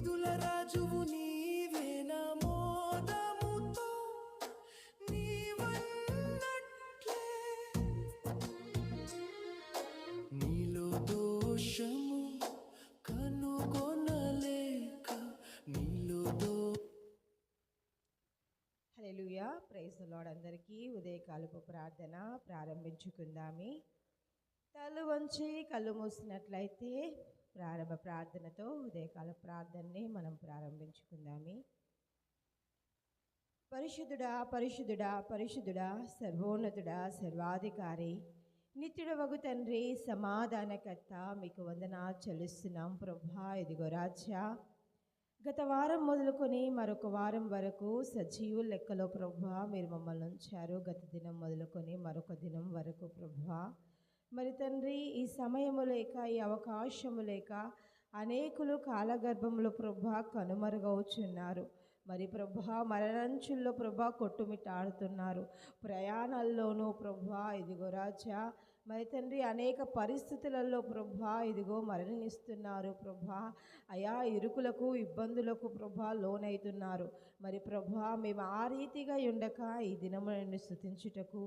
వీధుల రాజువు నీవేనా మోదముతో నీవన్నట్లే నీలో దోషము కనుగొనలేక నీలో హల్లెలూయా. Praise the lord. అందరికీ ఉదయకాలపు ప్రార్థన ప్రారంభించుకుందామి. తల వంచి కళ్ళు మూసినట్లయితే ప్రారంభ ప్రార్థనతో ఉదయకాల ప్రార్థనని మనం ప్రారంభించుకుందామి. పరిశుద్ధుడా పరిశుద్ధుడా పరిశుద్ధుడా, సర్వోన్నతుడా, సర్వాధికారి, నిత్యుడవగు తండ్రి, సమాధానకర్త, మీకు వందనాలు చెల్లిస్తున్నాం ప్రభువా. ఇదిగో రాజా, గత వారం మొదలుకొని మరొక వారం వరకు సజీవుల లెక్కలో ప్రభువా మీరు మమ్మల్ని ఉంచారు. గత దినం మొదలుకొని మరొక దినం వరకు ప్రభువా, మరి తండ్రి ఈ సమయము లేక ఈ అవకాశము లేక అనేకులు కాలగర్భంలో ప్రభువా కనుమరుగవుచున్నారు. మరి ప్రభువా మరణంచుల్లో ప్రభువా కొట్టుమిట్టాడుతున్నారు. ప్రయాణాల్లోనూ ప్రభువా ఇదిగో రాజా, మరి తండ్రి అనేక పరిస్థితులలో ప్రభువా ఇదిగో మరణిస్తున్నారు ప్రభువా. అయా ఇరుకులకు ఇబ్బందులకు ప్రభువా లోనైతున్నారు. మరి ప్రభువా మేము ఆ రీతిగా ఉండక ఈ దినము నిన్ను స్తుతించుటకు,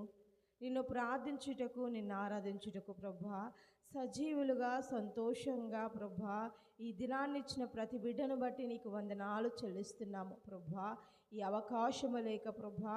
నిన్ను ప్రార్థించుటకు, నిన్ను ఆరాధించుటకు ప్రభువా సజీవులుగా సంతోషంగా ప్రభువా ఈ దినాన్ని ఇచ్చిన ప్రతి బిడ్డను బట్టి నీకు వందనాలు చెల్లిస్తున్నాము ప్రభువా. ఈ అవకాశము లేక ప్రభువా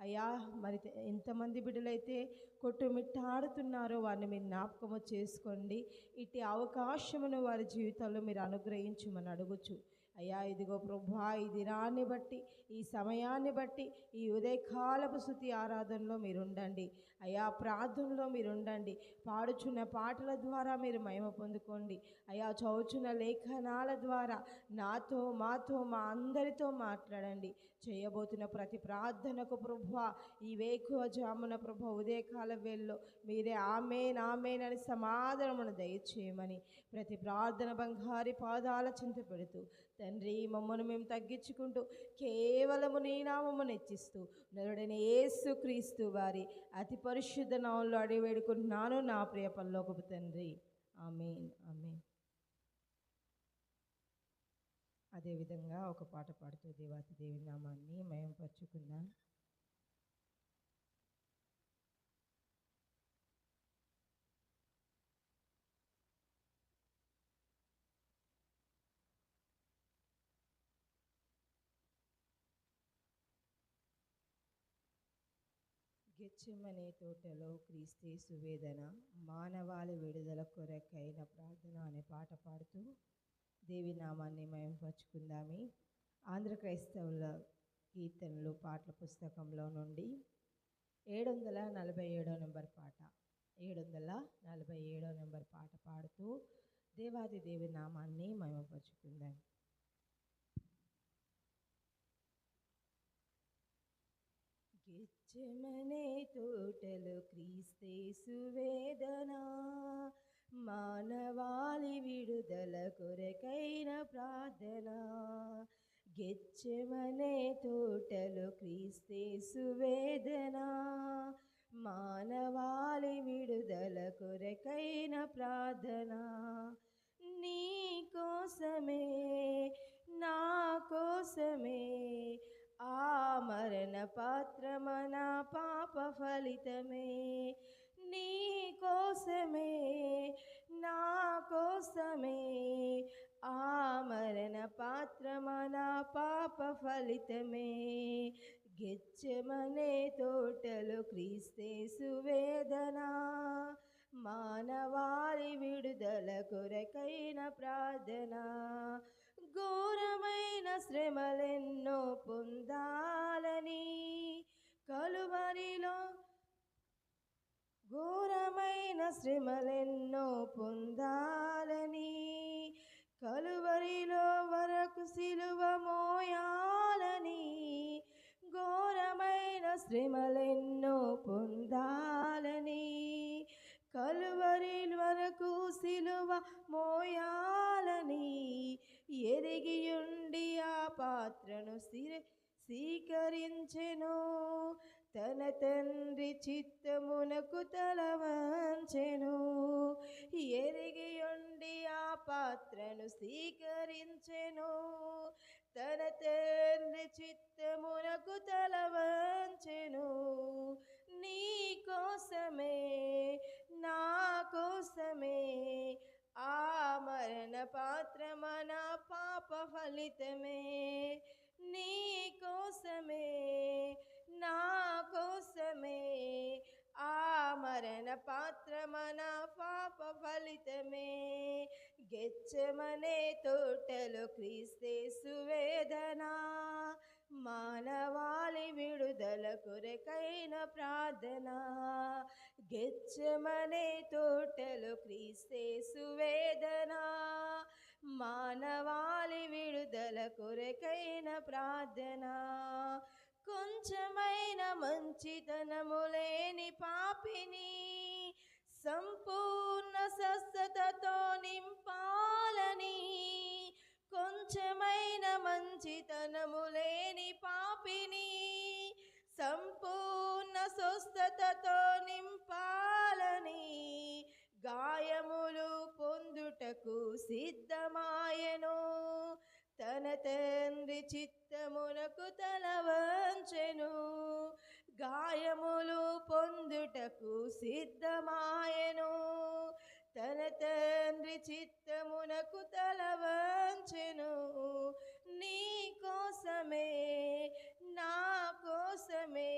అయ్యా, మరి ఎంతమంది బిడ్డలైతే కొట్టుమిట్టాడుతున్నారో వారిని మీరు జ్ఞాపకము చేసుకోండి. ఇట్టి అవకాశమును వారి జీవితంలో మీరు అనుగ్రహించమని అడుగుచు అయ్యా, ఇదిగో ప్రభువా ఈ దినాన్ని బట్టి, ఈ సమయాన్ని బట్టి, ఈ ఉదయకాలపు స్తుతి ఆరాధనలో మీరు ఉండండి అయ్యా, ప్రార్థనలో మీరు ఉండండి. పాడుచున్న పాటల ద్వారా మీరు మహిమ పొందుకోండి అయ్యా. చదువుచున్న లేఖనాల ద్వారా నాతో, మాతో, మా అందరితో మాట్లాడండి. చేయబోతున్న ప్రతి ప్రార్థనకు ప్రభువా ఈ వేకువ జామున ప్రభు ఉదయకాల వేళలో మీరే ఆమేన్ ఆమేన్ అని సమాధానమును దయచేయమని ప్రతి ప్రార్థన బంగారి పాదాల చింత పెడుతూ తండ్రి మమ్మను మేము తగ్గించుకుంటూ కేవలము నీ నామమును హెచ్చిస్తూ నరుడైన యేసు క్రీస్తు వారి అతి పరిశుద్ధ నామములో అడిగి వేడుకుంటున్నాను నా ప్రియ పరలోకపు తండ్రి, ఆమేన్ ఆమేన్. అదేవిధంగా ఒక పాట పాడుతూ దేవాతి దేవి నామాన్ని మయంపరుచుకుందాం. గెత్సెమనే తోటలో క్రీస్తు వేదన, మానవాళి విడుదల కొరకైన ప్రార్థన అనే పాట పాడుతూ దేవి నామాన్ని మేము పంచుకుందామి. ఆంధ్ర క్రైస్తవుల కీర్తనలు పాటల పుస్తకంలో నుండి 747 నెంబర్ పాట, 747 నెంబర్ పాట పాడుతూ దేవాది దేవి నామాన్ని మేము పంచుకుందాం. గెత్సెమనే తోటలో క్రీస్తు వేదన, మానవాళి విడుదల కొరకైన ప్రార్థన. గెత్సెమనే తోటలో క్రీస్తు వేదన, మానవాళి విడుదల కొరకైన ప్రార్థన. నీ కోసమే నా కోసమే ఆ మరణ పాత్రమన పాప ఫలితమే. నీ కోసమే నా కోసమే ఆ మరణ పాత్రమన పాప ఫలితమే. గెత్సెమనే తోటలో క్రీస్తు వేదన, మానవాళి విడుదల కొరకైన ప్రార్థన. ఘోరమైన శ్రమలెన్నో పొందాలని కలువరిలో, ఘోరమైన శ్రమలెన్నో పొందాలని కలువరిలో వరకు సిలువ మోయాలని. ఘోరమైన శ్రమలెన్నో పొందాలని కలువరి వరకు సిలువ మోయాలని ఎరిగియుండి ఆ పాత్రను స్వీకరించెను. తన తండ్రి చిత్తమునకు తల వంచెను. ఎరిగియుండి ఆ పాత్ర పాత్రను స్వీకరించెను. తన తండ్రి చిత్తమునకు తల వంచెను. నీ కోసమే నా కోసమే ఆ మరణ పాత్ర మన పాప ఫలితమే. నీ కోసమే నా కోసమే ఆ మరణ పాత్ర మన పాప ఫలితమే. గెత్సెమనే తోటలో క్రీస్తేసు వేదన, మానవాళి విడుదల కొరకైన ప్రార్థన. గెత్సెమనే తోటలో క్రీస్తేసు వేదన, మానవాళి విడుదల కొరకైన ప్రార్థన. కొంచెమైన మంచితనము లేని పాపిని సంపూర్ణ స్వస్థతతో నింపాలని, కొంచెమైన మంచితనము లేని పాపిని సంపూర్ణ స్వస్థతతో నింపాలని, గాయములు పొందుటకు సిద్ధమాయెను. తన తండ్రి చిత్తమునకు తల వంచెను. గాయములు పొందుటకు సిద్ధమాయెను. తన తండ్రి చిత్తమునకు తల వంచెను. నీ కోసమే నా కోసమే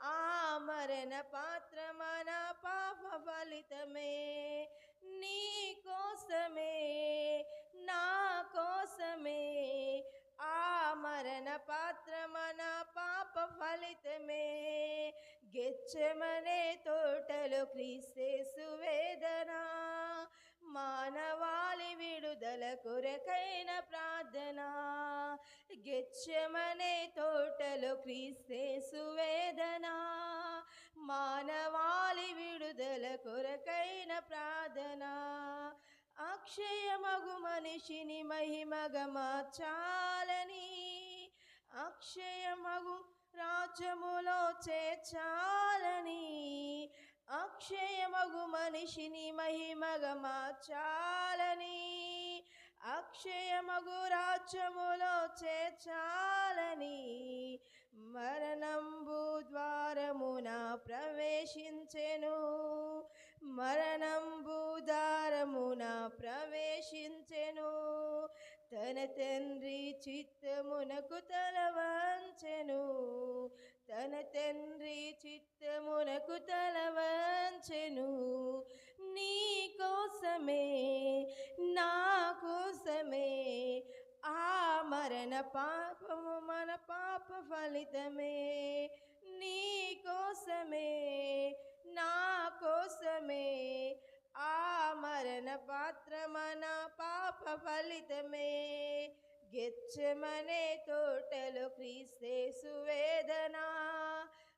ఆ మరణ పాత్ర మన పాప ఫలితమే. నీ కోసమే నా కోసమే ఆ మరణ పాత్ర మన పాప ఫలితమే. గెత్సెమనే తోటలో క్రీస్తేసు వేదన, మానవాళి విడుదల కొరకైన ప్రార్థన. గెత్సెమనే తోటలో క్రీస్తేసు వేదన, మానవాళి విడుదల కొరకైన ప్రార్థన. అక్షయమగు మనిషిని మహిమగా మార్చాలని, అక్షయమగు రాజ్యములో చేర్చాలని, అక్షయమగు మనిషిని మహిమగా మార్చాలని, అక్షయమగు రాజ్యములో చేర్చాలని, మరణంబు ద్వారమున ప్రవేశించెను. మరణంబు ద్వారమున ప్రవేశించెను. తన తండ్రి చిత్తమునకు తల వంచెను. తన తండ్రి చిత్తమునకు తల వంచెను. నీ కోసమే నా కోసమే ఆ మరణ పాపము మన పాప ఫలితమే. నీ కోసమే నా కోసమే ఆ మరణ పాత్ర మన పాప ఫలితమే. గెత్సెమనే తోటలో క్రీస్తేసు వేదన,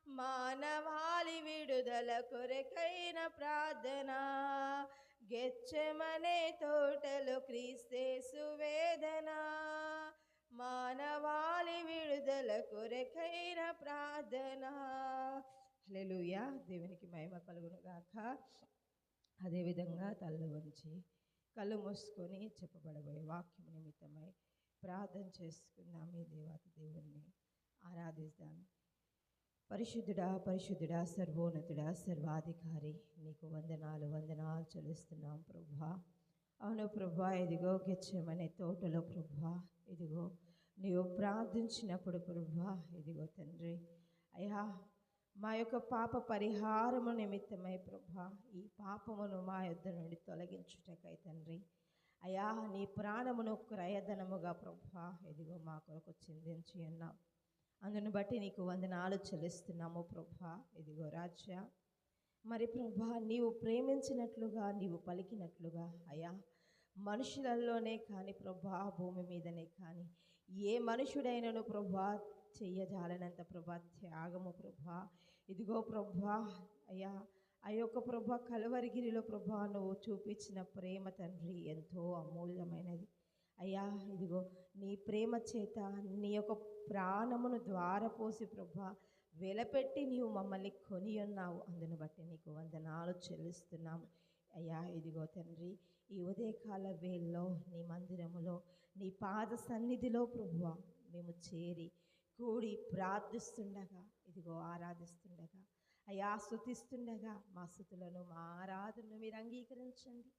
మానవాళి విడుదల కొరకైన ప్రార్థన. గెత్సెమనే తోటలో క్రీస్తేసు వేదన, మానవాళి విడుదల కొరకైన ప్రార్థన. హల్లెలూయా. దేవునికి మహిమ కలుగును గాక. అదేవిధంగా తల్లు వంచి కళ్ళు మూసుకొని చెప్పబడబోయే వాక్యం నిమిత్తమై ప్రార్థన చేసుకుందాం. ఈ దేవాతి దేవుణ్ణి ఆరాధిద్దాం. పరిశుద్ధుడా పరిశుద్ధుడా సర్వోన్నతుడా సర్వాధికారి నీకు వందనాలు వందనాలు చెల్లిస్తున్నాం ప్రభువా. అవును ప్రభువా, ఇదిగో గెత్సెమనే తోటలో ప్రభువా, ఇదిగో నీవు ప్రార్థించినప్పుడు ప్రభువా, ఇదిగో తండ్రి అయ్యా మా యొక్క పాప పరిహారము నిమిత్తమై ప్రభువా, ఈ పాపమును మా యొద్ద నుండి తొలగించుటకై తండ్రి అయ్యా నీ ప్రాణమును క్రయధనముగా ప్రభువా ఇదిగో మా కొరకు చిందించి ఉన్నాం. అందును బట్టి నీకు వందనాలు చెల్లిస్తున్నాము ప్రభువా. ఇదిగో రాజ్య మరి ప్రభువా, నీవు ప్రేమించినట్లుగా నీవు పలికినట్లుగా అయ్యా మనుషులలోనే కానీ ప్రభువా, భూమి మీదనే కానీ ఏ మనుషుడైనను ప్రభువా చెయ్యజాలనంత ప్రభా త్యాగము ప్రభా. ఇదిగో ప్రభా అయ్యా ఆ యొక్క ప్రభా కలువరిగిరిలో ప్రభా నువ్వు చూపించిన ప్రేమ తండ్రి ఎంతో అమూల్యమైనది అయ్యా. ఇదిగో నీ ప్రేమ చేత నీ యొక్క ప్రాణమును ద్వారపోసి ప్రభా వెలపెట్టి నీవు మమ్మల్ని కొని ఉన్నావు. అందును బట్టి నీకు వందనాలు చెల్లిస్తున్నాము. అయ్యా ఇదిగో తండ్రి, ఈ ఉదయకాల వేళలో నీ మందిరములో నీ పాద సన్నిధిలో ప్రభువా మేము చేరి కూడి ప్రార్థిస్తుండగా, ఇదిగో ఆరాధిస్తుండగా, అయ్యా స్తుతిస్తుండగా మా స్తుతులను మా ఆరాధనను మీరు అంగీకరించండి.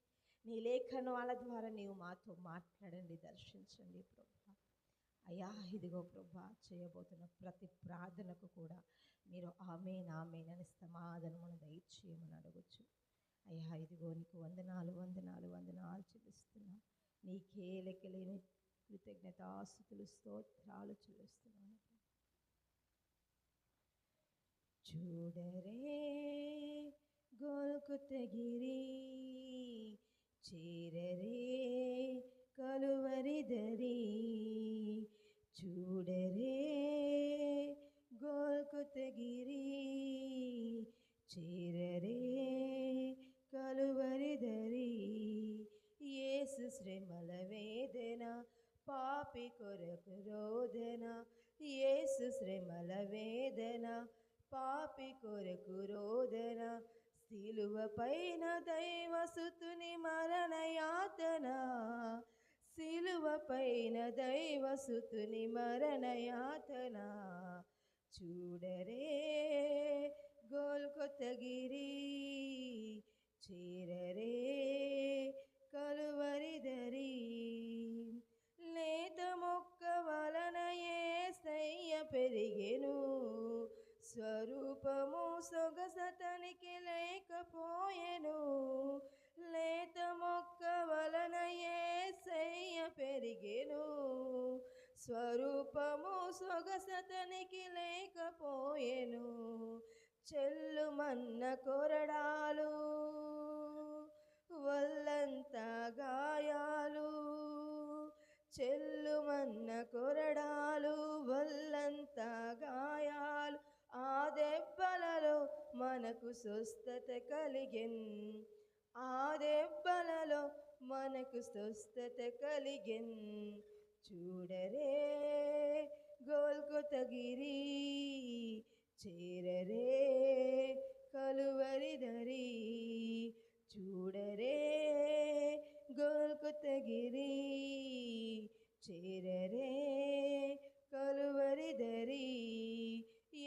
నీ లేఖనాల ద్వారా నీవు మాతో మాట్లాడండి, దర్శించండి ప్రభా. అయ్యా ఇదిగో ప్రభా, చేయబోతున్న ప్రతి ప్రార్థనకు కూడా మీరు ఆమేన్ ఆమేన్ అని సమాధానమును దయచేయమని అడగొచ్చు. అయ్యా ఇదిగో నీకు వందనాలు వందనాలు వందనాలు చెల్లిస్తున్నాం. నీకే లెక్కలేని కృతజ్ఞతాస్తుతులు స్తోత్రాలు చెల్లిస్తున్నాను. చూడరే గోల్కొత్తగిరి, చేరరే కలువరి దరి, చూడరే గోల్కొత్తగిరి, చేరరే కలువరి దరి. యేసు శ్రమల వేదన పాపి కొరకు రోదన, యేసు శ్రమల వేదన పాపి కొరకు రోదన, సిలువ పైన దైవసుతుని మరణ యాతన, సిలువ పైన దైవసుతుని మరణ యాతన. చూడరే గోల్కొత్తగిరి, చేరరే కలువరి దరి. లేత మొక్క వలన యేసయ్య పెరిగెను, స్వరూపము సొగసతనికి లేకపోయెను. లేత మొక్క వలన యేసయ్య పెరిగెను, స్వరూపము సొగసతనికి లేకపోయెను. చెల్లుమన్న కొరడాలు వల్లంత గాయాలు, చెల్లుమన్న కొరడాలు వల్లంత గాయాలు, ఆ దెబ్బలలో మనకు స్వస్థత కలిగెన్, ఆ దెబ్బలలో మనకు స్వస్థత కలిగెన్. చూడరే గోల్కొత్తగిరి, చేరరే కలువరి దరి. చూడరే గోల్కొత్తగిరి, చేరరే కలువరి దరి.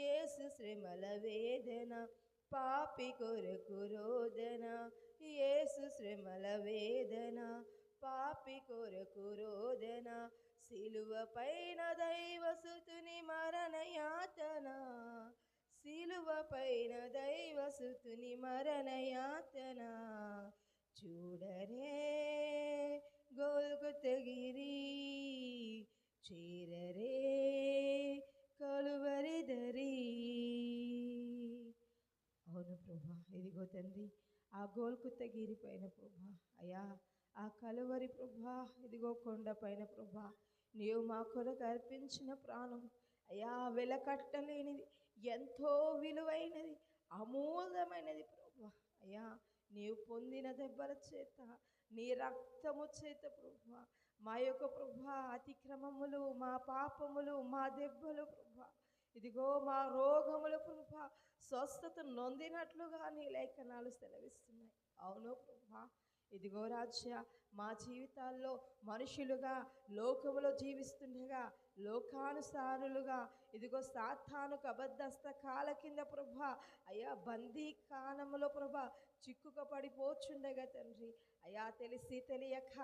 యేసు శ్రమల వేదన పాపి కొరకు రోదన, యేసు శ్రమల వేదన పాపి కొరకు రోదన, సిలువ పైన దైవసుతుని మరణ యాతన, సిలువ పైన దైవసుతుని మరణ యాతన. చూడరే గోల్కొత్తగిరి, చేరరే కలువరి దరి. అవును ప్రభా, ఇదిగో తండ్రి, ఆ గోల్కొత్తగిరి పైన ప్రభా, అయ్యా ఆ కలువరి ప్రభా, ఇదిగో కొండ పైన ప్రభా, నీవు మా కొరకు అర్పించిన ప్రాణం అయ్యా వెలకట్టలేనిది, ఎంతో విలువైనది, అమూల్యమైనది ప్రభా. అయ్యా నీవు పొందిన దెబ్బల చేత, నీ రక్తము చేత ప్రభా, మా యొక్క ప్రభా అతిక్రమములు, మా పాపములు, మా దెబ్బలు ప్రభా, ఇదిగో మా రోగములు ప్రభా స్వస్థత నొందినట్లుగా నీ లేఖనాలు సెలవిస్తున్నాయి. అవును ప్రభా, ఇదిగో రాజ్య, మా జీవితాల్లో మనుషులుగా లోకములో జీవిస్తుండగా లోకానుసారులుగా, ఇదిగో సాతానుకు అబద్ధస్త కాల కింద ప్రభా, అయ్యా బందీకానములో ప్రభా చిక్కుక పడిపోచుండగా తండ్రి, అయ్యా తెలిసి తెలియక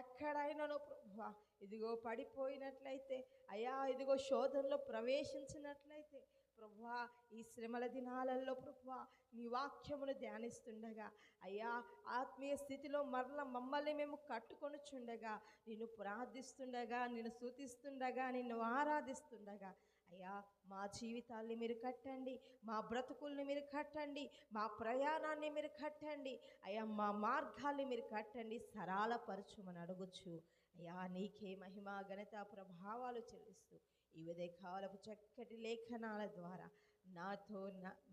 ఎక్కడైనానో ప్రభా, ఇదిగో పడిపోయినట్లయితే, అయ్యా ఇదిగో శోధనలో ప్రవేశించినట్లయితే ప్రభా, ఈ శ్రమల దినాలలో ప్రభా నీ వాక్యమును ధ్యానిస్తుండగా, అయ్యా ఆత్మీయ స్థితిలో మరల మమ్మల్ని మేము కట్టుకొనుచుండగా, నిన్ను ప్రార్థిస్తుండగా, నిన్ను స్తుతిస్తుండగా, నిన్ను ఆరాధిస్తుండగా, అయ్యా మా జీవితాల్ని మీరు కట్టండి, మా బ్రతుకుల్ని మీరు కట్టండి, మా ప్రయాణాన్ని మీరు కట్టండి, అయ్యా మా మార్గాల్ని మీరు కట్టండి, సరళపరచుమని అడగొచ్చు. అయ్యా నీకే మహిమ ఘనత ప్రభావాలు చెల్లిస్తూ ఈ ఉదయకాలపు చక్కటి లేఖనాల ద్వారా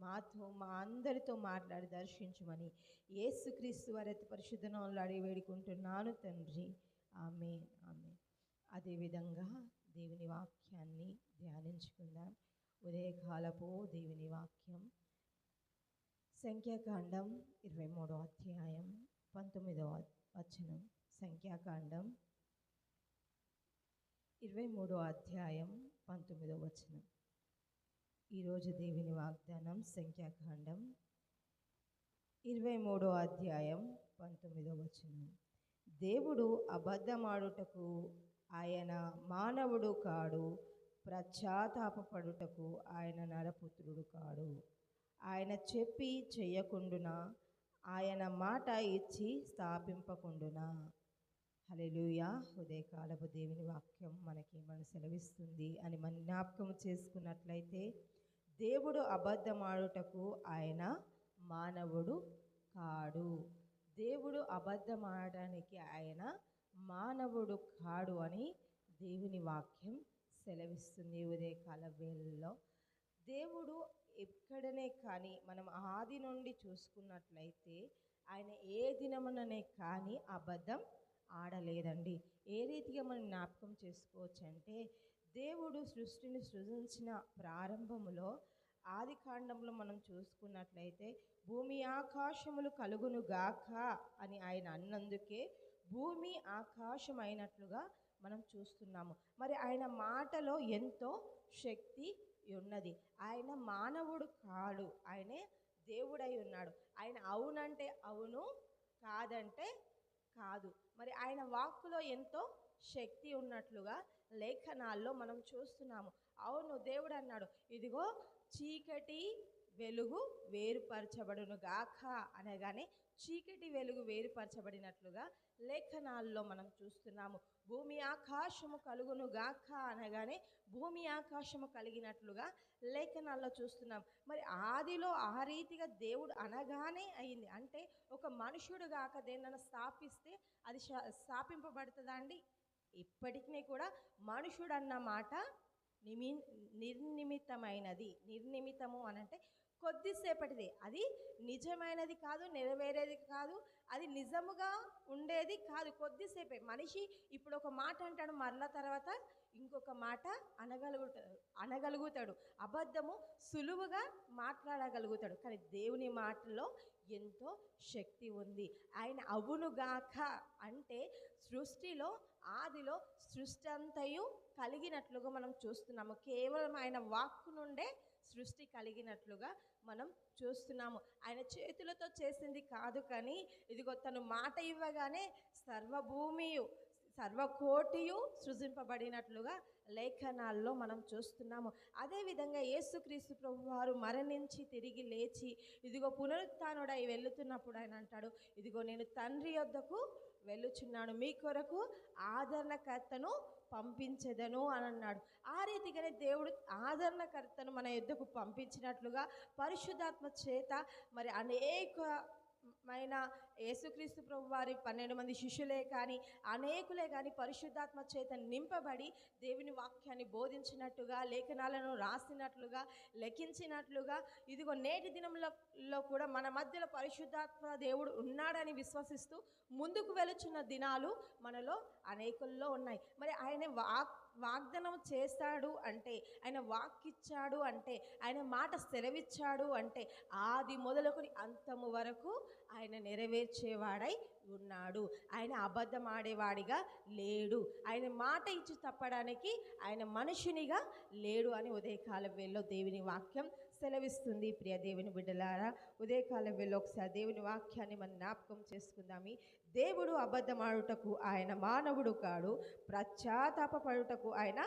మాతో మా అందరితో మాట్లాడి దర్శించమని యేసుక్రీస్తు వారి అతి పరిశుద్ధ నామములో అడిగి వేడుకుంటున్నాను తండ్రి, ఆమేన్ ఆమేన్. అదేవిధంగా దేవుని వాక్యాన్ని ధ్యానించుకుందాం. ఉదయకాలపు దేవుని వాక్యం సంఖ్యాకాండం 23వ అధ్యాయం 19వ వచనం. సంఖ్యాకాండం 23వ అధ్యాయం 19వ వచనం. ఈరోజు దేవుని వాగ్దానం సంఖ్యాకాండం 23వ అధ్యాయం 19వ వచనం. దేవుడు అబద్ధమాడుటకు ఆయన మానవుడు కాడు, పశ్చాత్తాపపడుటకు ఆయన నరపుత్రుడు కాడు. ఆయన చెప్పి చెయ్యకుండునా, ఆయన మాట ఇచ్చి స్థాపింపకుండునా. హల్లెలూయా. ఉదయకాలపు దేవుని వాక్యం మనకేమని సెలవిస్తుంది అని మనం జ్ఞాపకం చేసుకున్నట్లయితే, దేవుడు అబద్ధమాడుటకు ఆయన మానవుడు కాడు. దేవుడు అబద్ధమాడడానికి ఆయన మానవుడు కాడు అని దేవుని వాక్యం సెలవిస్తుంది. ఉదయకాల వేళల్లో దేవుడు ఎక్కడనే కానీ మనం ఆది నుండి చూసుకున్నట్లయితే ఆయన ఏ దినముననే కానీ అబద్ధం ఆడలేదండి. ఏ రీతిగా మనం జ్ఞాపకం చేసుకోవచ్చు అంటే, దేవుడు సృష్టిని సృజించిన ప్రారంభములో ఆది కాండంలో మనం చూసుకున్నట్లయితే భూమి ఆకాశములు కలుగును గాక అని ఆయన అన్నందుకే భూమి ఆకాశం అయినట్లుగా మనం చూస్తున్నాము. మరి ఆయన మాటలో ఎంతో శక్తి ఉన్నది. ఆయన మానవుడు కాడు, ఆయనే దేవుడై ఉన్నాడు. ఆయన అవునంటే అవును, కాదంటే కాదు. మరి ఆయన వాక్కులో ఎంతో శక్తి ఉన్నట్లుగా లేఖనాల్లో మనం చూస్తున్నాము. అవును, దేవుడు అన్నాడు, ఇదిగో చీకటి వెలుగు వేరుపరచబడును గాక అనగానే చీకటి వెలుగు వేరుపరచబడినట్లుగా లేఖనాల్లో మనం చూస్తున్నాము. భూమి ఆకాశము కలుగును గాక అనగానే భూమి ఆకాశము కలిగినట్లుగా లేఖనాల్లో చూస్తున్నాం. మరి ఆదిలో ఆ రీతిగా దేవుడు అనగానే అయింది. అంటే ఒక మనుషుడు గాక దేన్నైనా స్థాపిస్తే అది స్థాపింపబడుతుందా అండి? ఇప్పటికీ కూడా మనుషుడు అన్న మాట నిర్నిమితమైనది. నిర్నిమితము అనంటే కొద్దిసేపటిది, అది నిజమైనది కాదు, నెరవేరేది కాదు, అది నిజముగా ఉండేది కాదు. కొద్దిసేపే. మనిషి ఇప్పుడు ఒక మాట అంటాడు, మరల తర్వాత ఇంకొక మాట అనగలుగుతాడు. అబద్ధము సులువుగా మాట్లాడగలుగుతాడు. కానీ దేవుని మాటలో ఎంతో శక్తి ఉంది. ఆయన అవునుగాక అంటే సృష్టిలో ఆదిలో సృష్టి అంతయు కలిగినట్లుగా మనం చూస్తున్నాము. కేవలం ఆయన వాక్కు నుండే సృష్టి కలిగినట్లుగా మనం చూస్తున్నాము. ఆయన చేతులతో చేసింది కాదు, కానీ ఇదిగో తను మాట ఇవ్వగానే సర్వభూమియు సర్వకోటియు సృజింపబడినట్లుగా లేఖనాల్లో మనం చూస్తున్నాము. అదేవిధంగా యేసుక్రీస్తు ప్రభువారు మరణించి తిరిగి లేచి ఇదిగో పునరుత్థానుడై వెళుతున్నప్పుడు ఆయన అంటాడు, ఇదిగో నేను తండ్రి యొద్దకు వెళ్ళుచున్నాను, మీ కొరకు ఆదరణకర్తను పంపించెదను అని అన్నాడు. ఆ రీతిగానే దేవుడు ఆదరణకర్తను మన యొద్దకు పంపించినట్లుగా పరిశుద్ధాత్మ చేత మరి అనేకమైన యేసుక్రీస్తు ప్రభు వారి 12 మంది శిష్యులే కానీ అనేకులే కానీ పరిశుద్ధాత్మ చేత నింపబడి దేవుని వాక్యాన్ని బోధించినట్టుగా, లేఖనాలను రాసినట్లుగా, లెక్కించినట్లుగా ఇదిగో నేటి దినంలో కూడా మన మధ్యలో పరిశుద్ధాత్మ దేవుడు ఉన్నాడని విశ్వసిస్తూ ముందుకు వెళుచున్న దినాలు మనలో అనేకుల్లో ఉన్నాయి. మరి ఆయన వాగ్దానం చేస్తాడు అంటే, ఆయన వాక్కిచ్చాడు అంటే, ఆయన మాట సెలవిచ్చాడు అంటే ఆది మొదలుకొని అంతము వరకు ఆయన నెరవేర్చేవాడై ఉన్నాడు. ఆయన అబద్ధం ఆడేవాడిగా లేడు. ఆయన మాట ఇచ్చి తప్పడానికి ఆయన మనుషునిగా లేడు అని ఉదయకాల వేళలో దేవుని వాక్యం సెలవిస్తుంది. ప్రియ దేవుని బిడ్డలారా, ఉదయకాల వేళలో ఒకసారి దేవుని వాక్యాన్ని మనం జ్ఞాపకం చేసుకుందాము. దేవుడు అబద్ధమాడుటకు ఆయన మానవుడు కాడు, పశ్చాత్తాపపడుటకు ఆయన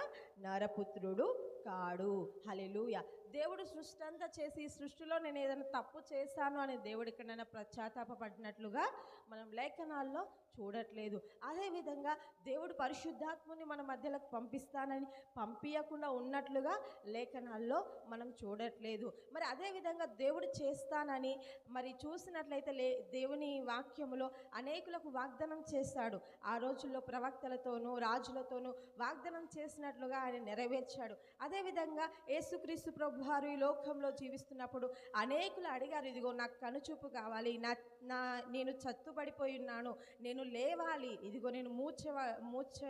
నరపుత్రుడు కాడు. హల్లెలూయా. దేవుడు సృష్టి అంతా చేసి ఈ సృష్టిలో నేను ఏదైనా తప్పు చేశాను అని దేవుడు ఎక్కడైనా పశ్చాత్తాపడినట్లుగా మనం లేఖనాల్లో చూడట్లేదు. అదేవిధంగా దేవుడు పరిశుద్ధాత్మని మన మధ్యలోకి పంపిస్తానని పంపించకుండా ఉన్నట్లుగా లేఖనాల్లో మనం చూడట్లేదు. మరి అదేవిధంగా దేవుడు చేస్తానని మరి చూసినట్లయితే దేవుని వాక్యములో అనేకులకు వాగ్దానం చేశాడు. ఆ రోజుల్లో ప్రవక్తలతోనూ రాజులతోనూ వాగ్దానం చేసినట్లుగా ఆయన నెరవేర్చాడు. అదేవిధంగా యేసుక్రీస్తు ప్రభువారు ఈ లోకంలో జీవిస్తున్నప్పుడు అనేకులు అడిగారు, ఇదిగో నాకు కనుచూపు కావాలి, నేను చత్తుపడిపోయి ఉన్నాను, నేను లేవాలి, ఇదిగో నేను మూర్ఛ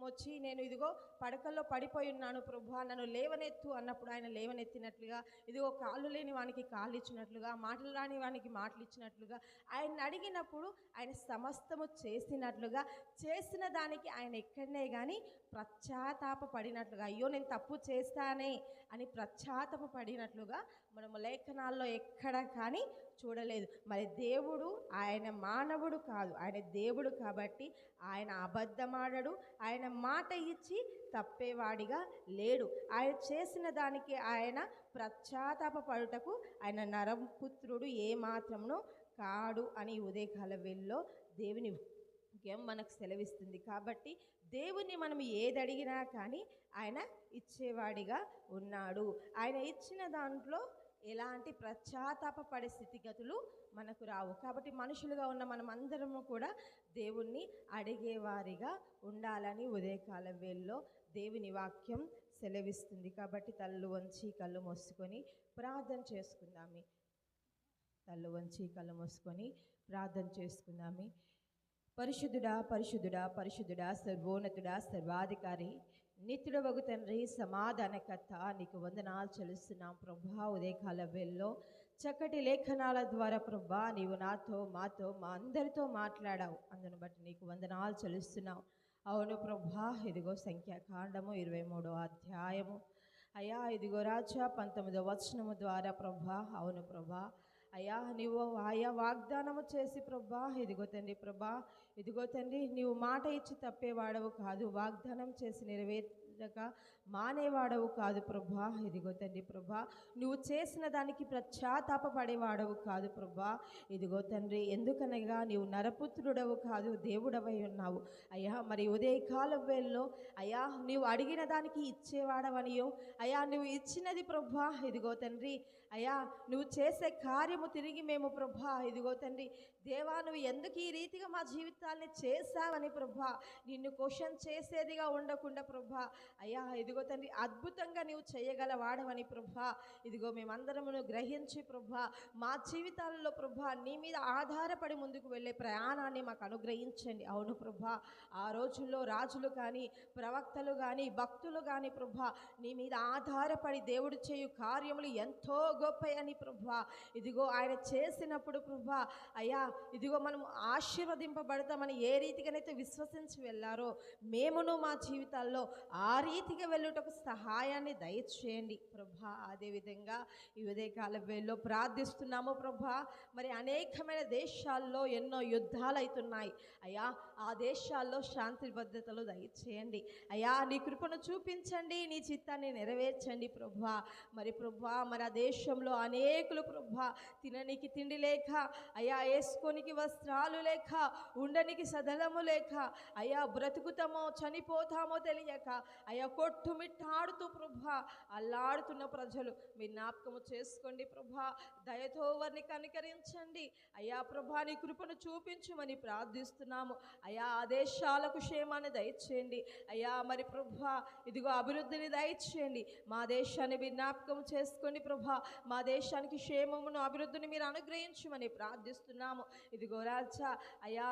వచ్చి నేను ఇదిగో పడకల్లో పడిపోయి ఉన్నాను ప్రభువా, నన్ను లేవనెత్తు అన్నప్పుడు ఆయన లేవనెత్తినట్లుగా, ఇదిగో కాళ్ళు లేని వానికి కాళ్ళు ఇచ్చినట్లుగా, మాటలు రాని వానికి మాటలు ఇచ్చినట్లుగా, ఆయన అడిగినప్పుడు ఆయన సమస్తము చేసినట్లుగా, చేసిన దానికి ఆయన ఎక్కడనే కానీ పశ్చాత్తాప పడినట్లుగా, అయ్యో నేను తప్పు చేస్తానే అని పశ్చాత్తాప పడినట్లుగా మనము లేఖనాల్లో ఎక్కడ కానీ చూడలేదు. మరి దేవుడు ఆయన మానవుడు కాదు, ఆయన దేవుడు కాబట్టి ఆయన అబద్ధమాడడు, ఆయన మాట ఇచ్చి తప్పేవాడిగా లేడు. ఆయన చేసిన దానికి ఆయన పశ్చాత్తాప పడుటకు ఆయన నరపుత్రుడు ఏమాత్రమును కాడు అని ఉదయకాల వేళలో దేవుని వాక్యం మనకు సెలవిస్తుంది. కాబట్టి దేవుని మనం ఏది అడిగినా కానీ ఆయన ఇచ్చేవాడిగా ఉన్నాడు. ఆయన ఇచ్చిన దాంట్లో ఎలాంటి పశ్చాత్తాప పడే స్థితిగతులు మనకు రావు. కాబట్టి మనుషులుగా ఉన్న మనం అందరము కూడా దేవుణ్ణి అడిగేవారిగా ఉండాలని ఉదయకాల వేళలో దేవుని వాక్యం సెలవిస్తుంది. కాబట్టి తల్లు వంచి కళ్ళు మూసుకొని ప్రార్థన చేసుకుందామి. తల్లు వంచి కళ్ళు మూసుకొని ప్రార్థన చేసుకుందామి. పరిశుద్ధుడా పరిశుద్ధుడా పరిశుద్ధుడా, సర్వోన్నతుడా, సర్వాధికారి, నిత్యుడవగు తండ్రి, సమాధానకర్త, నీకు వందనాలు చెల్లిస్తున్నాం ప్రభా. ఉదయకాల వేళలో చక్కటి లేఖనాల ద్వారా ప్రభా నీవు నాతో, మాతో, మా అందరితో మాట్లాడావు. అందును బట్టి నీకు వందనాలు చెల్లిస్తున్నావు. అవును ప్రభా, ఇదిగో సంఖ్యాకాండము 23వ అధ్యాయము అయ్యా, ఇదిగో రాజా 19వ వచనము ద్వారా ప్రభా, అవును ప్రభా అయ్యా, నీవు ఆయా వాగ్దానము చేసి ప్రభా, ఇదిగో తండ్రి ప్రభా, ఇదిగో తండ్రి నీవు మాట ఇచ్చి తప్పేవాడవు కాదు, వాగ్దానం చేసి నెరవేర్చక మానేవాడవు కాదు ప్రభా. ఇదిగో తండ్రి ప్రభా, నువ్వు చేసిన దానికి పశ్చాత్తాప పడేవాడవు కాదు ప్రభా. ఇదిగో తండ్రి, ఎందుకనగా నీవు నరపుత్రుడవు కాదు, దేవుడవై ఉన్నావు అయ్యా. మరి ఉదయకాల వేళలో అయ్యా నీవు అడిగిన దానికి ఇచ్చేవాడవనియో అయ్యా, నువ్వు ఇచ్చినది ప్రభా, ఇదిగో తండ్రి అయ్యా నువ్వు చేసే కార్యము తిరిగి మేము ప్రభా, ఇదిగో తండ్రి దేవా, నువ్వు ఎందుకు ఈ రీతిగా మా జీవితాల్ని చేశావని ప్రభా నిన్ను క్వశ్చన్ చేసేదిగా ఉండకుండా ప్రభా అయ్యా, ఇదిగో తండ్రి అద్భుతంగా నీవు చేయగలవాడవని ప్రభా, ఇదిగో మేమందరమును గ్రహించి ప్రభా మా జీవితాలలో ప్రభా నీ మీద ఆధారపడి ముందుకు వెళ్ళే ప్రయాణాన్ని మాకు అనుగ్రహించండి. అవును ప్రభా, ఆ రోజుల్లో రాజులు కానీ ప్రవక్తలు కానీ భక్తులు కానీ ప్రభా నీ మీద ఆధారపడి దేవుడు చేయు కార్యములు ఎంతో గొప్పయని ప్రభా, ఇదిగో ఆయన చేసినప్పుడు ప్రభా అయ్యా, ఇదిగో మనం ఆశీర్వదింపబడతామని ఏ రీతిగానైతే విశ్వసించి వెళ్ళారో మేమును మా జీవితాల్లో ఆ రీతిగా వెళ్ళుటకు సహాయాన్ని దయచేయండి ప్రభా. అదేవిధంగా ఈ ఉదయకాల వేళలో ప్రార్థిస్తున్నాము ప్రభా. మరి అనేకమైన దేశాల్లో ఎన్నో యుద్ధాలు అవుతున్నాయి అయ్యా, ఆ దేశాల్లో శాంతి భద్రతలు దయచేయండి అయ్యా. నీ కృపను చూపించండి, నీ చిత్తాన్ని నెరవేర్చండి ప్రభా. మరి ప్రభా, మరి ఆ దేశంలో అనేకులు ప్రభా తిననికి తిండి లేక అయ్యా, వేసుకోనికి వస్త్రాలు లేక, ఉండనికి సదలము లేక అయ్యా, బ్రతుకుతామో చనిపోతామో తెలియక అయ్యా కొట్టుమిట్టాడుతూ ప్రభా అల్లాడుతున్న ప్రజలు మీ జ్ఞాపకము చేసుకోండి ప్రభా. దయతో వారిని కనికరించండి అయ్యా ప్రభా. నీ కృపను చూపించమని ప్రార్థిస్తున్నాము అయ్యా. ఆ దేశాలకు క్షేమాన్ని దయచేయండి అయ్యా. మరి ప్రభా ఇదిగో అభివృద్ధిని దయచేయండి. మా దేశాన్ని మీ జ్ఞాపకం చేసుకోండి ప్రభా. మా దేశానికి క్షేమమును అభివృద్ధిని మీరు అనుగ్రహించమని ప్రార్థిస్తున్నాము. ఇదిగో రాజా అయ్యా,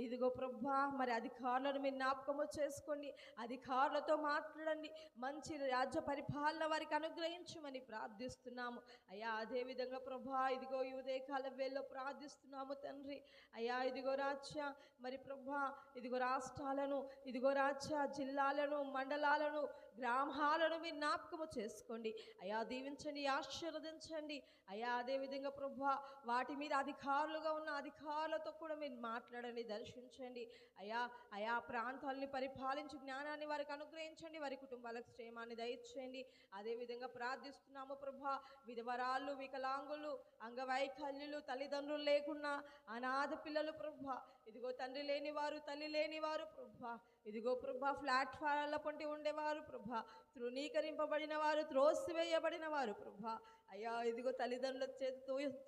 ఇదిగో ప్రభా, మరి అధికారులను మీరు జ్ఞాపకము చేసుకోండి, అధికారులతో మాట్లాడండి, మంచి రాజ్య పరిపాలన వారికి అనుగ్రహించమని ప్రార్థిస్తున్నాము అయ్యా. అదేవిధంగా ప్రభా ఇదిగో ఈ ఉదయకాల వేళలో ప్రార్థిస్తున్నాము తండ్రి అయ్యా. ఇదిగో రాజ్య మరి ప్రభా ఇదిగో రాష్ట్రాలను, ఇదిగో రాజ్య జిల్లాలను, మండలాలను, గ్రామాలను మీరు జ్ఞాపకము చేసుకోండి అయ్యా. దీవించండి, ఆశీర్వదించండి అయ్యా. అదేవిధంగా ప్రభా వాటి మీద అధికారులుగా ఉన్న అధికారులతో కూడా మీరు మాట్లాడండి, దర్శించండి అయ్యా. అయా ప్రాంతాలని పరిపాలించు జ్ఞానాన్ని వారికి అనుగ్రహించండి, వారి కుటుంబాలకు క్షేమాన్ని దయచేయండి. అదేవిధంగా ప్రార్థిస్తున్నాము ప్రభా. విధవరాళ్ళు, వికలాంగులు, అంగవైకల్యులు, తల్లిదండ్రులు లేకున్నా అనాథ పిల్లలు ప్రభా, ఇదిగో తండ్రి లేనివారు, తల్లి లేనివారు ప్రభా ఇదిగో ప్రభా ప్లాట్ఫారాల పొంటి ఉండేవారు ప్రభా, తృణీకరింపబడిన వారు, త్రోసివేయబడిన వారు ప్రభా. అయ్యా ఇదిగో తల్లిదండ్రుల చేత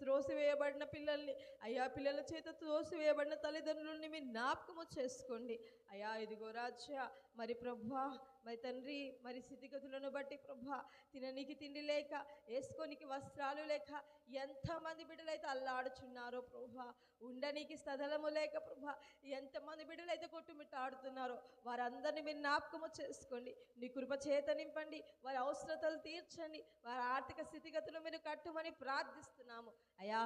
త్రోసివేయబడిన పిల్లల్ని, అయ్యా పిల్లల చేత త్రోసివేయబడిన తల్లిదండ్రులని మీరు జ్ఞాపకము చేసుకోండి. అయ్యా ఇదిగో రాజ్య మరి ప్రభా, మరి తండ్రి మరి స్థితిగతులను బట్టి ప్రభా, తిననీకి తిండి లేక, వేసుకోనికి వస్త్రాలు లేక ఎంతమంది బిడ్డలైతే అల్లాడుచున్నారో ప్రభా, ఉండనీకి స్థలము లేక ప్రభా, ఎంతమంది బిడ్డలైతే కొట్టుమిట్టాడుతున్నారో వారందరినీ మీరు జ్ఞాపకము చేసుకోండి. నీ కృప చేత నింపండి, వారి అవసరతలు తీర్చండి, వారి ఆర్థిక స్థితిగతులు మీరు కట్టుమని ప్రార్థిస్తున్నాము. అయ్యా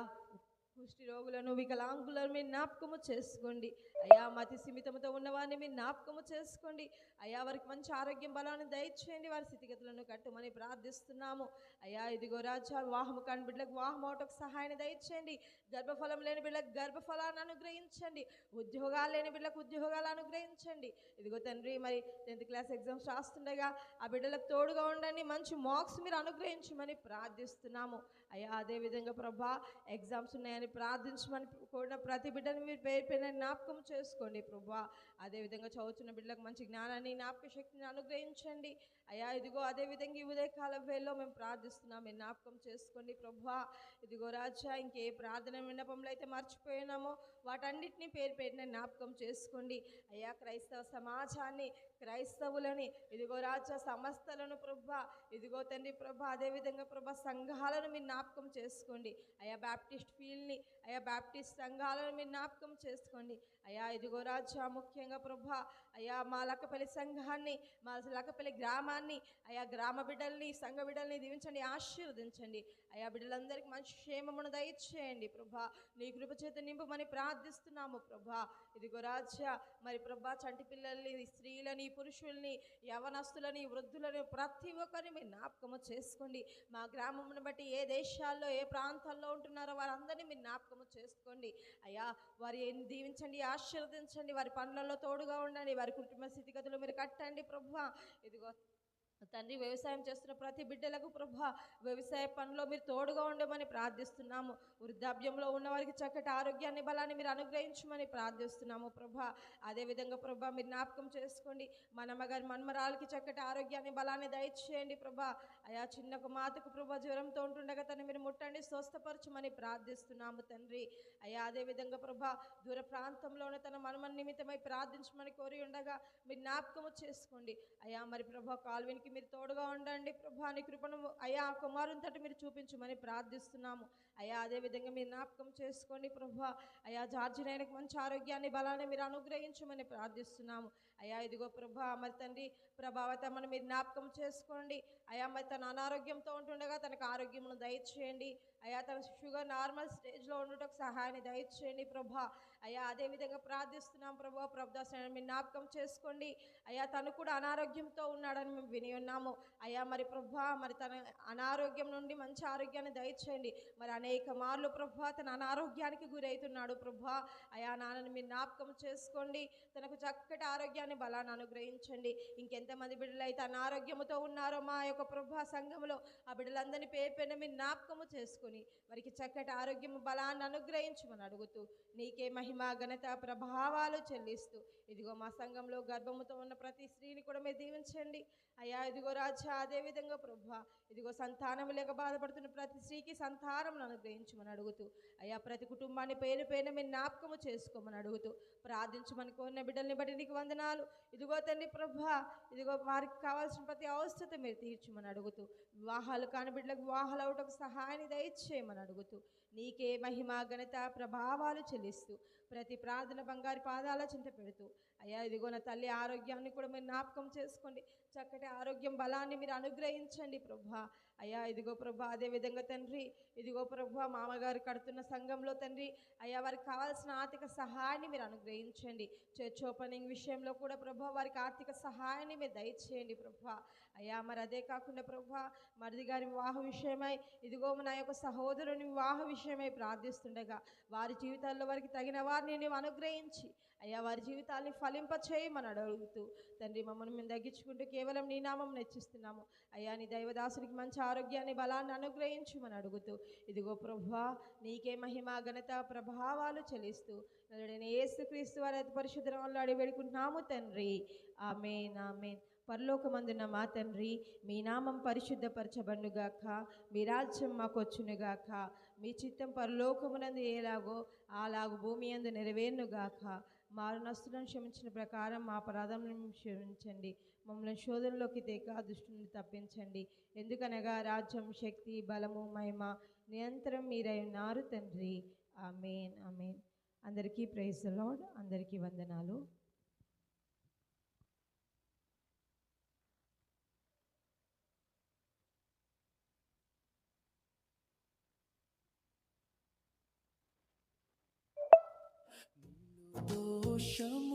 కుష్టి రోగులను, వికలాంగులను మీరు జ్ఞాపకము చేసుకోండి. అయ్యా మతి సీమితంతో ఉన్నవారిని మీరు జ్ఞాపకము చేసుకోండి. అయ్యా వారికి మంచి ఆరోగ్యం బలాన్ని దయచేయండి, వారి స్థితిగతులను కట్టుమని ప్రార్థిస్తున్నాము. అయ్యా ఇదిగో రాజా వివాహము కాని బిడ్డలకు వివాహం అవటకు సహాయాన్ని దయచేయండి. గర్భఫలం లేని బిడ్డలకు గర్భఫలాన్ని అనుగ్రహించండి. ఉద్యోగాలు లేని బిడ్డలకు ఉద్యోగాలు అనుగ్రహించండి. ఇదిగో తండ్రి మరి 10th క్లాస్ ఎగ్జామ్స్ రాస్తుండగా ఆ బిడ్డలకు తోడుగా ఉండండి, మంచి మార్క్స్ మీరు అనుగ్రహించమని ప్రార్థిస్తున్నాము. అయ్యా అదేవిధంగా ప్రభా ఎగ్జామ్స్ ఉన్నాయని ప్రార్థించమని కూడిన ప్రతి బిడ్డని మీరు పేరు పేరున జ్ఞాపకం చేసుకోండి ప్రభా. అదేవిధంగా చదువుతున్న బిడ్డలకు మంచి జ్ఞానాన్ని, జ్ఞాపక శక్తిని అనుగ్రహించండి. అయ్యా ఇదిగో అదేవిధంగా ఈ ఉదయకాల వేళలో మేము ప్రార్థిస్తున్నాం, మీరు జ్ఞాపకం చేసుకోండి ప్రభా. ఇదిగో రాజా ఇంకే ప్రార్థన విన్నపంలో అయితే మర్చిపోయినామో వాటన్నిటినీ పేరు పేరున జ్ఞాపకం చేసుకోండి. అయ్యా క్రైస్తవ సమాజాన్ని, క్రైస్తవులని, ఇదిగో రాజా సమస్తలను ప్రభా, ఇదిగో తండ్రి ప్రభా, అదేవిధంగా ప్రభా సంఘాలను మీరు జ్ఞాపకం చేసుకోండి. అయ్యా బ్యాప్టిస్ట్ ఫీల్డ్ని, అయ్యా బ్యాప్టిస్ట్ సంఘాలను మీరు జ్ఞాపకం చేసుకోండి. అయ్యా ఇదిగో రాజా ముఖ్యంగా ప్రభా, అయ్యా మా లక్కపల్లి సంఘాన్ని, మా లక్కపల్లి గ్రామాన్ని, అయ్యా గ్రామ బిడ్డల్ని, సంఘ బిడ్డల్ని దీవించండి, ఆశీర్వదించండి. అయ్యా బిడ్డలందరికీ మంచి క్షేమమును దయచేయండి ప్రభా. నీ కృప చేత నింపమని ప్రార్థిస్తున్నాము ప్రభా. ఇదిగో రాజా మరి ప్రభా చంటి పిల్లల్ని, స్త్రీలని, పురుషుల్ని, యవనస్తులని, వృద్ధులని ప్రతి ఒక్కరిని మీరు జ్ఞాపకము చేసుకోండి. మా గ్రామమును బట్టి ఏ దేశాల్లో ఏ ప్రాంతాల్లో ఉంటున్నారో వారందరినీ మీరు జ్ఞాపకము చేసుకోండి. అయ్యా వారి దీవించండి, ఆశీర్వదించండి, వారి పనులలో తోడుగా ఉండండి, వారి కుటుంబ స్థితిగతులు మీరు కట్టండి ప్రభా. ఇదిగో తండ్రి వ్యవసాయం చేస్తున్న ప్రతి బిడ్డలకు ప్రభా వ్యవసాయ పనిలో మీరు తోడుగా ఉండమని ప్రార్థిస్తున్నాము. వృద్ధాప్యంలో ఉన్న వారికి చక్కటి ఆరోగ్యాన్ని, బలాన్ని మీరు అనుగ్రహించమని ప్రార్థిస్తున్నాము ప్రభా. అదేవిధంగా ప్రభా మీరు జ్ఞాపకం చేసుకోండి, మనమ్మగారి మన్మరాలకి చక్కటి ఆరోగ్యాన్ని, బలాన్ని దయచేయండి ప్రభా. అయా చిన్న కుమార్తెకు ప్రభా జ్వరంతో ఉంటుండగా తను మీరు ముట్టండి, స్వస్థపరచమని ప్రార్థిస్తున్నాము తండ్రి. అయ్యా అదేవిధంగా ప్రభా దూర ప్రాంతంలోనే తన మనమన్ నిమిత్తమై ప్రార్థించమని కోరి ఉండగా మీరు జ్ఞాపకము చేసుకోండి. అయ్యా మరి ప్రభా కాల్విన్కి మీరు తోడుగా ఉండండి ప్రభా. నీ కృపను అయ్యా కుమారుని తట్టు మీరు చూపించమని ప్రార్థిస్తున్నాము. అయ్యా అదేవిధంగా మీరు జ్ఞాపకం చేసుకోండి ప్రభా. అయ్యా జార్జి నాయనకు మంచి ఆరోగ్యాన్ని, బలాన్ని మీరు అనుగ్రహించమని ప్రార్థిస్తున్నాము. అయ్యా ఇదిగో ప్రభా మరి తండ్రి ప్రభావతమ్మను మీరు జ్ఞాపకం చేసుకోండి. అయ్యా మరి తన అనారోగ్యంతో ఉంటుండగా తనకు ఆరోగ్యమును దయచేయండి. అయ్యా తన షుగర్ నార్మల్ స్టేజ్లో ఉండటకు సహాయాన్ని దయచేయండి ప్రభా. అయ్యా అదేవిధంగా ప్రార్థిస్తున్నాం ప్రభా. ప్రభుదాసుని మీరు జ్ఞాపకం చేసుకోండి. అయ్యా తను కూడా అనారోగ్యంతో ఉన్నాడని మేము విని ఉన్నాము. అయ్యా మరి ప్రభా మరి తన అనారోగ్యం నుండి మంచి ఆరోగ్యాన్ని దయచేయండి. మరి అనేక మార్లు ప్రభా తన అనారోగ్యానికి గురవుతున్నాడు ప్రభా. అయ్యా నాన్నని మీరు జ్ఞాపకం చేసుకోండి, తనకు చక్కటి ఆరోగ్యాన్ని, బలాన్ని అనుగ్రహించండి. ఇంకెంతమంది బిడ్డలు అయితే అనారోగ్యంతో ఉన్నారో మా యొక్క ప్రభా సంఘంలో ఆ బిడ్డలందరినీ పేరు పేరున మీరు జ్ఞాపకము చేసుకొని వారికి చక్కటి ఆరోగ్యము, బలాన్ని అనుగ్రహించమని అడుగుతూ నీకే మహిమ, ఘనత, ప్రభావాలు చెల్లిస్తూ ఇదిగో మా సంఘంలో గర్భముతో ఉన్న ప్రతి స్త్రీని కూడా మీరు దీవించండి. అయ్యా ఇదిగో రాజా అదేవిధంగా ప్రభా ఇదిగో సంతానం లేక బాధపడుతున్న ప్రతి స్త్రీకి సంతానం అనుగ్రహించమని అడుగుతూ అయ్యా ప్రతి కుటుంబాన్ని పేరు పేరున మీరు జ్ఞాపకము చేసుకోమని అడుగుతూ ప్రార్థించమని కోరిన బిడ్డల్ని బట్టి నీకు వందనాలు. ఇదిగో తండ్రి ప్రభా ఇదిగో వారికి కావాల్సిన ప్రతి అవసరత మీరు తీర్చమని అడుగుతూ వివాహాలు కాని బిడ్డలకు వివాహాలు అవటకు సహాయాన్ని దయచేయమని అడుగుతూ నీకే మహిమ, ఘనత, ప్రభావాలు చెల్లిస్తూ ప్రతి ప్రార్థన బంగారు పాదాల చింత పెడుతూ అయ్యా ఇదిగో నా తల్లి ఆరోగ్యాన్ని కూడా మీరు జ్ఞాపకం చేసుకోండి. చక్కటి ఆరోగ్యం, బలాన్ని మీరు అనుగ్రహించండి ప్రభా. అయ్యా ఇదిగో ప్రభా అదేవిధంగా తండ్రి ఇదిగో ప్రభా మామగారు కడుతున్న సంఘంలో తండ్రి అయ్యా వారికి కావాల్సిన ఆర్థిక సహాయాన్ని మీరు అనుగ్రహించండి. చర్చ్ ఓపెనింగ్ విషయంలో కూడా ప్రభా వారికి ఆర్థిక సహాయాన్ని మీరు దయచేయండి ప్రభా. అయ్యా మరి అదే కాకుండా ప్రభా మరిది గారి వివాహ విషయమై ఇదిగో నా యొక్క సహోదరుని వివాహ విషయమై ప్రార్థిస్తుండగా వారి జీవితాల్లో వారికి తగిన వారిని నీవు అనుగ్రహించి అయ్యా వారి జీవితాన్ని ఫలింపచేయమని అడుగుతూ తండ్రి మమ్మల్ని మేము తగ్గించుకుంటూ కేవలం నీ నామం నెచ్చిస్తున్నాము. అయ్యా నీ దైవదాసునికి మంచి ఆరోగ్యాన్ని బలాన్ని అనుగ్రహించమని అడుగుతూ ఇదిగో ప్రభువా నీకే మహిమ ఘనత ప్రభావాలు చెల్లిస్తూ నలుడైన యేసుక్రీస్తు వారి అతి పరిశుద్ధ నామములో అడిగి వేడుకుంటున్నాము తండ్రి. ఆమేన్ ఆమేన్. పరలోకమందున్న మా తండ్రి, మీ నామం పరిశుద్ధపరచబడుగాక, మీ రాజ్యం మాకు వచ్చునుగాక, మీ చిత్తం పరలోకమునందు ఎలాగో అలాగు భూమి యందు నెరవేరునుగాక. మా నస్తులను క్షమించిన ప్రకారం మా అపరాధములను క్షమించండి, మమ్మల్ని శోధనలోకి తేక దుష్టుని తప్పించండి. ఎందుకనగా రాజ్యం, శక్తి, బలము, మహిమ నిరంతరం మీరై ఉన్నారు తండ్రి. ఆమేన్ ఆమేన్. అందరికీ ప్రైజ్ ది లార్డ్. అందరికీ వందనాలు. దోషము